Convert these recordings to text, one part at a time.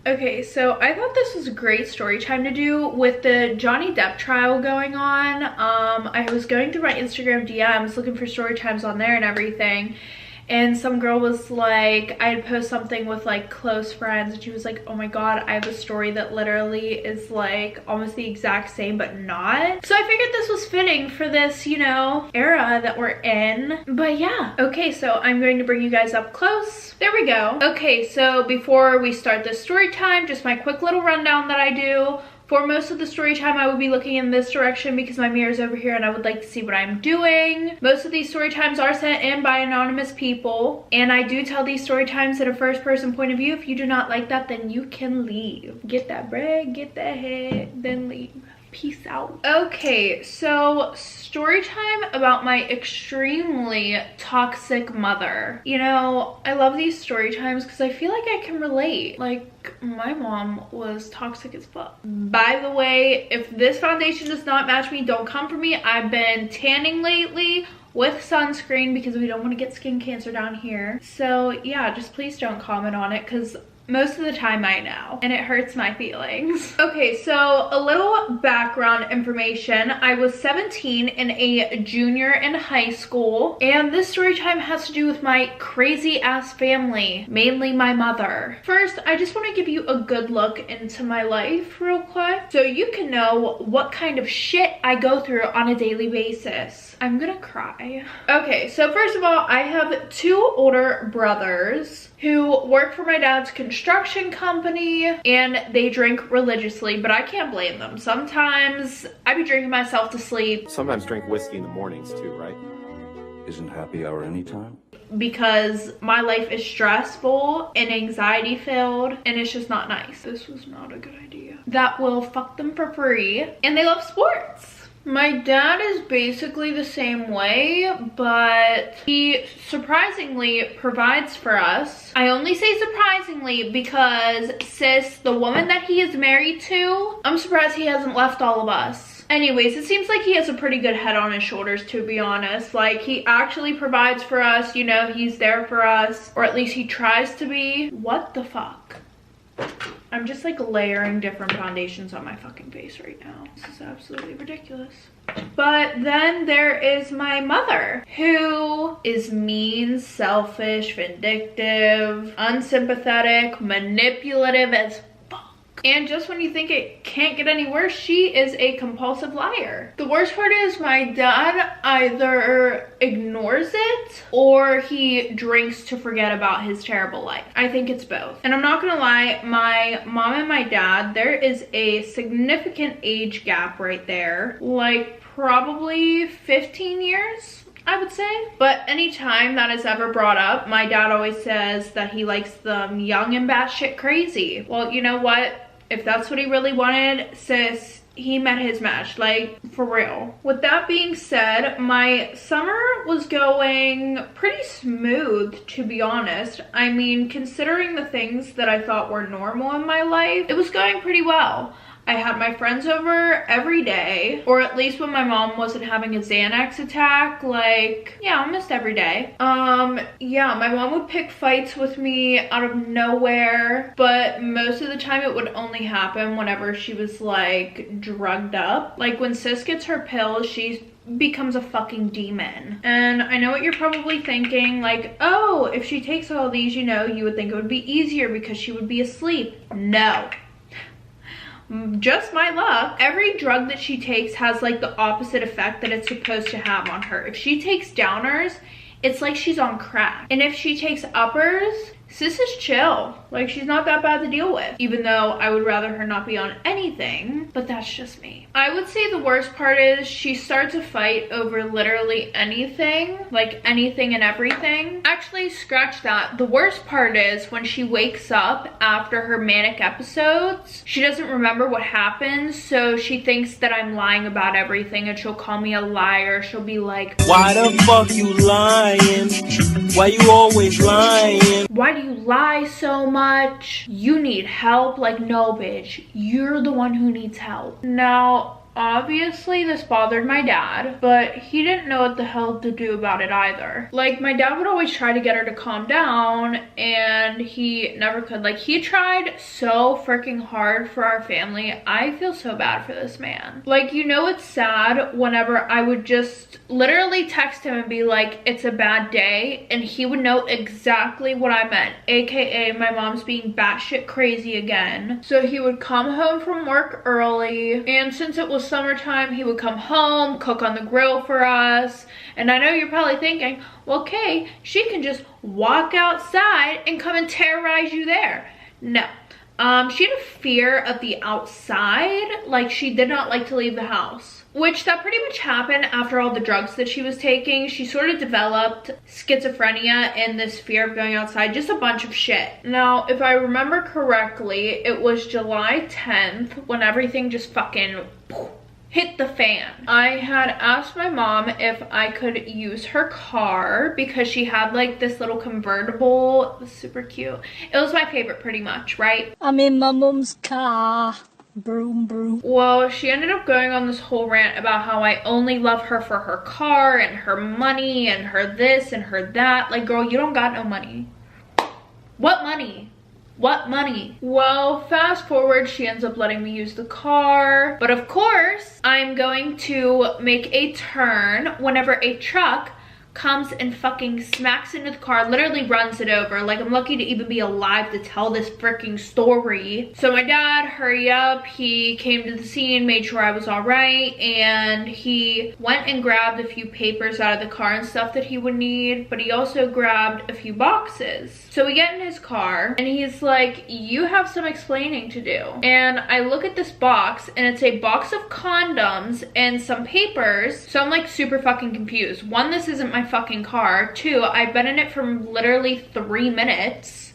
Okay, so I thought this was a great story time to do with the Johnny Depp trial going on. I was going through my Instagram DMs looking for story times on there and everything. And some girl was like, I had posted something with like close friends, and she was like, oh my god, I have a story that literally is like almost the exact same but not. So I figured this was fitting for this, you know, era that we're in. But yeah, okay, so I'm going to bring you guys up close. There we go. Okay, so before we start this story time, just my quick little rundown that I do. For most of the story time, I would be looking in this direction because my mirror's over here and I would like to see what I'm doing. Most of these story times are sent in by anonymous people. And I do tell these story times in a first person point of view. If you do not like that, then you can leave. Get that bread, get that head, then leave. Peace out. Okay, so story time about my extremely toxic mother. You know, I love these story times because I feel like I can relate. Like, my mom was toxic as fuck. By the way, if this foundation does not match me, don't come for me. I've been tanning lately with sunscreen because we don't want to get skin cancer down here. So yeah, just please don't comment on it because most of the time I know, and it hurts my feelings. Okay, so a little background information. I was 17 and a junior in high school, and this story time has to do with my crazy ass family, mainly my mother. First, I just want to give you a good look into my life real quick, so you can know what kind of shit I go through on a daily basis. I'm gonna cry. Okay, so first of all, I have two older brothers who work for my dad's construction company, and they drink religiously, but I can't blame them. Sometimes I be drinking myself to sleep. Sometimes drink whiskey in the mornings too, right? Isn't happy hour anytime? Because my life is stressful and anxiety filled, and it's just not nice. This was not a good idea. That will fuck them for free, and they love sports. My dad is basically the same way, but he surprisingly provides for us. I only say surprisingly because sis, the woman that he is married to, I'm surprised he hasn't left all of us. Anyways, it seems like he has a pretty good head on his shoulders, to be honest. Like, he actually provides for us, you know, he's there for us, or at least he tries to be. What the fuck? I'm just like layering different foundations on my fucking face right now. This is absolutely ridiculous. But then there is my mother, who is mean, selfish, vindictive, unsympathetic, manipulative as fuck. And just when you think it can't get any worse, she is a compulsive liar. The worst part is my dad either ignores it or he drinks to forget about his terrible life. I think it's both. And I'm not gonna lie, my mom and my dad, there is a significant age gap right there. Like probably 15 years. I would say. But anytime that is ever brought up, my dad always says that he likes them young and batshit crazy. Well, you know what? If that's what he really wanted, sis, he met his match, like, for real. With that being said, my summer was going pretty smooth, to be honest. I mean, considering the things that I thought were normal in my life, it was going pretty well. I had my friends over every day, or at least when my mom wasn't having a Xanax attack, like, yeah, almost every day. Yeah, my mom would pick fights with me out of nowhere, but most of the time it would only happen whenever she was like drugged up. Like when sis gets her pills, she becomes a fucking demon. And I know what you're probably thinking, like, oh, if she takes all these, you know, you would think it would be easier because she would be asleep. No. Just my luck. Every drug that she takes has like the opposite effect that it's supposed to have on her. If she takes downers, it's like she's on crack. And if she takes uppers, sis is chill. Like, she's not that bad to deal with. Even though I would rather her not be on anything, but that's just me. I would say the worst part is she starts a fight over literally anything. Like anything and everything. Actually, scratch that. The worst part is when she wakes up after her manic episodes, she doesn't remember what happened, so she thinks that I'm lying about everything and she'll call me a liar. She'll be like, why the fuck you lying? Why you always lying? Why do you lie so much? You need help? Like, no, bitch. You're the one who needs help. Now, obviously this bothered my dad, but he didn't know what the hell to do about it either. Like, my dad would always try to get her to calm down, and he never could. Like, he tried so freaking hard for our family. I feel so bad for this man. Like, you know, it's sad whenever I would just literally text him and be like, it's a bad day, and he would know exactly what I meant, aka my mom's being batshit crazy again. So he would come home from work early, and since it was summertime, he would come home, cook on the grill for us. And I know you're probably thinking, well, okay, she can just walk outside and come and terrorize you there. No. She had a fear of the outside. Like, she did not like to leave the house, which that pretty much happened after all the drugs that she was taking. She sort of developed schizophrenia and this fear of going outside, just a bunch of shit. Now, if I remember correctly, it was July 10th when everything just fucking hit the fan. I had asked my mom if I could use her car because she had like this little convertible. It was super cute. It was my favorite pretty much, right? I'm in my mom's car. Broom, broom. Well, she ended up going on this whole rant about how I only love her for her car and her money and her this and her that. Like, girl, you don't got no money. What money? What money? Well, fast forward, she ends up letting me use the car. But of course, I'm going to make a turn whenever a truck comes and fucking smacks into the car, literally runs it over. Like, I'm lucky to even be alive to tell this freaking story. So my dad, hurry up, he came to the scene, made sure I was all right, and he went and grabbed a few papers out of the car and stuff that he would need, but he also grabbed a few boxes. So we get in his car and he's like, you have some explaining to do. And I look at this box and it's a box of condoms and some papers. So I'm like super fucking confused. One, this isn't my fucking car. Two, I've been in it for literally 3 minutes.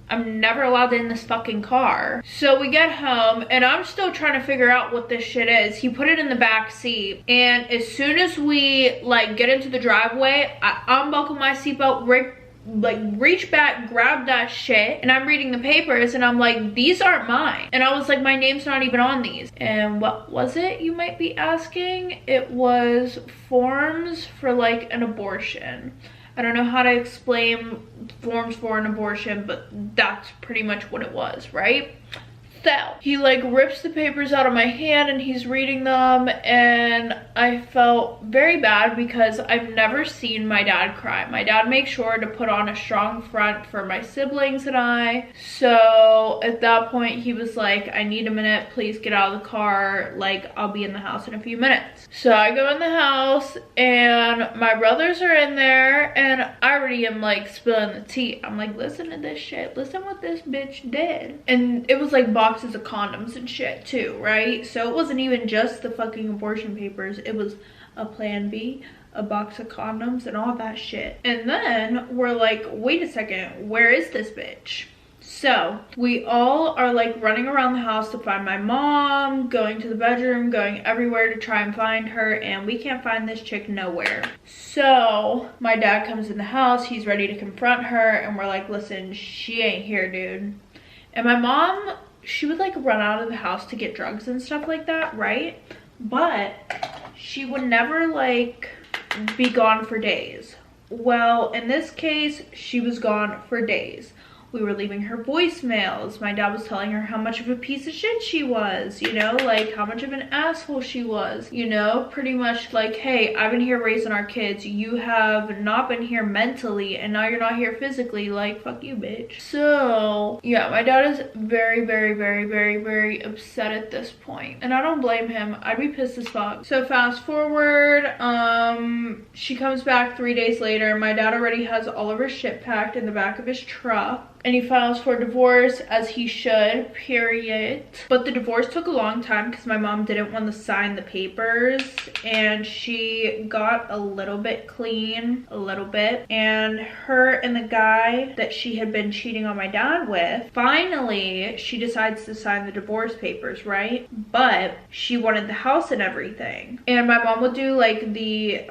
I'm never allowed in this fucking car. So we get home and I'm still trying to figure out what this shit is. He put it in the back seat, and as soon as we like get into the driveway, I unbuckle my seatbelt, reach back, grab that shit, and I'm reading the papers and I'm like, these aren't mine. And I was like, my name's not even on these. And what was it, you might be asking? It was forms for like an abortion. I don't know how to explain forms for an abortion, but that's pretty much what it was, right? So he like rips the papers out of my hand and he's reading them, and I felt very bad because I've never seen my dad cry. My dad makes sure to put on a strong front for my siblings and I. So at that point he was like, I need a minute, please get out of the car, like I'll be in the house in a few minutes. So I go in the house and my brothers are in there and I already am like spilling the tea. I'm like, listen to this shit, listen what this bitch did. And it was like boxes of condoms and shit too, right? So it wasn't even just the fucking abortion papers, it was a Plan B, a box of condoms, and all that shit. And then we're like, wait a second, where is this bitch? So we all are like running around the house to find my mom, going to the bedroom, going everywhere to try and find her, and we can't find this chick nowhere. So my dad comes in the house, he's ready to confront her, and we're like, listen, she ain't here, dude. And my mom, she would like run out of the house to get drugs and stuff like that, right? But she would never like be gone for days. Well, in this case, she was gone for days. We were leaving her voicemails. My dad was telling her how much of a piece of shit she was, you know, like how much of an asshole she was, you know, pretty much like, hey, I've been here raising our kids. You have not been here mentally and now you're not here physically. Like, fuck you, bitch. So yeah, my dad is very, very, very, very, very upset at this point. And I don't blame him. I'd be pissed as fuck. So fast forward, she comes back 3 days later. My dad already has all of her shit packed in the back of his truck. And he files for divorce, as he should, period. But the divorce took a long time because my mom didn't want to sign the papers. And she got a little bit clean, a little bit. And her and the guy that she had been cheating on my dad with, finally, she decides to sign the divorce papers, right? But she wanted the house and everything. And my mom would do like the,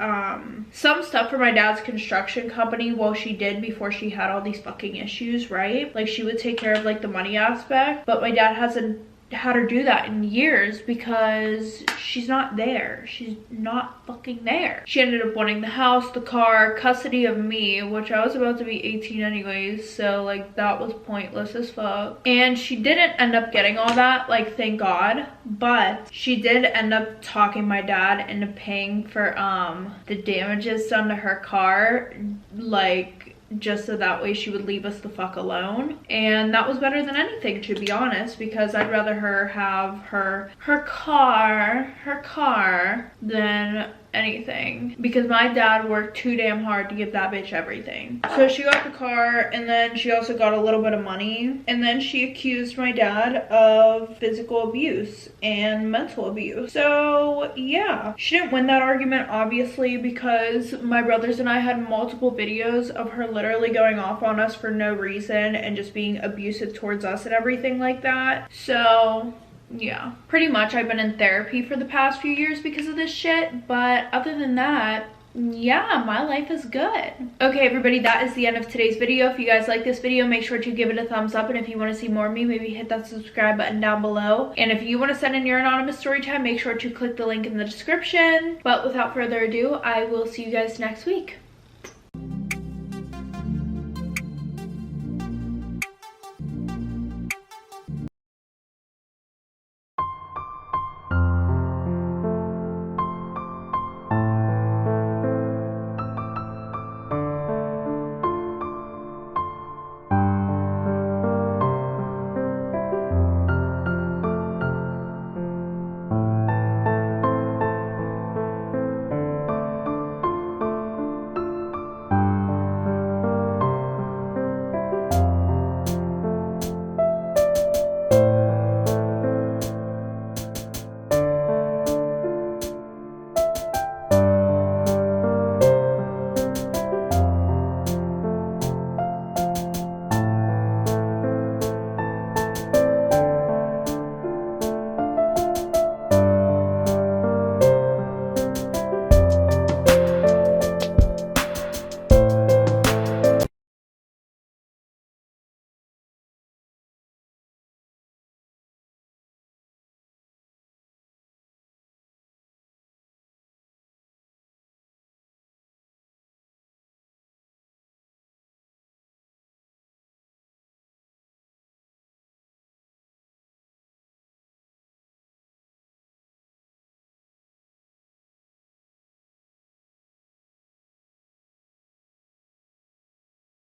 some stuff for my dad's construction company while she did before she had all these fucking issues, right? Like she would take care of like the money aspect, but my dad has a had her do that in years because she's not there. She's not fucking there. She ended up wanting the house, the car, custody of me, which I was about to be 18 anyways, so like that was pointless as fuck. And she didn't end up getting all that, like thank God, but she did end up talking my dad into paying for the damages done to her car, like just so that way she would leave us the fuck alone. And that was better than anything, to be honest, because I'd rather her have her car than anything, because my dad worked too damn hard to give that bitch everything. So she got the car, and then she also got a little bit of money, and then she accused my dad of physical abuse and mental abuse. So yeah, she didn't win that argument obviously, because my brothers and I had multiple videos of her literally going off on us for no reason and just being abusive towards us and everything like that. So yeah, pretty much I've been in therapy for the past few years because of this shit, but other than that, yeah, my life is good. Okay, everybody, that is the end of today's video. If you guys like this video, make sure to give it a thumbs up, and if you want to see more of me, maybe hit that subscribe button down below. And if you want to send in your anonymous story time, make sure to click the link in the description. But without further ado, I will see you guys next week.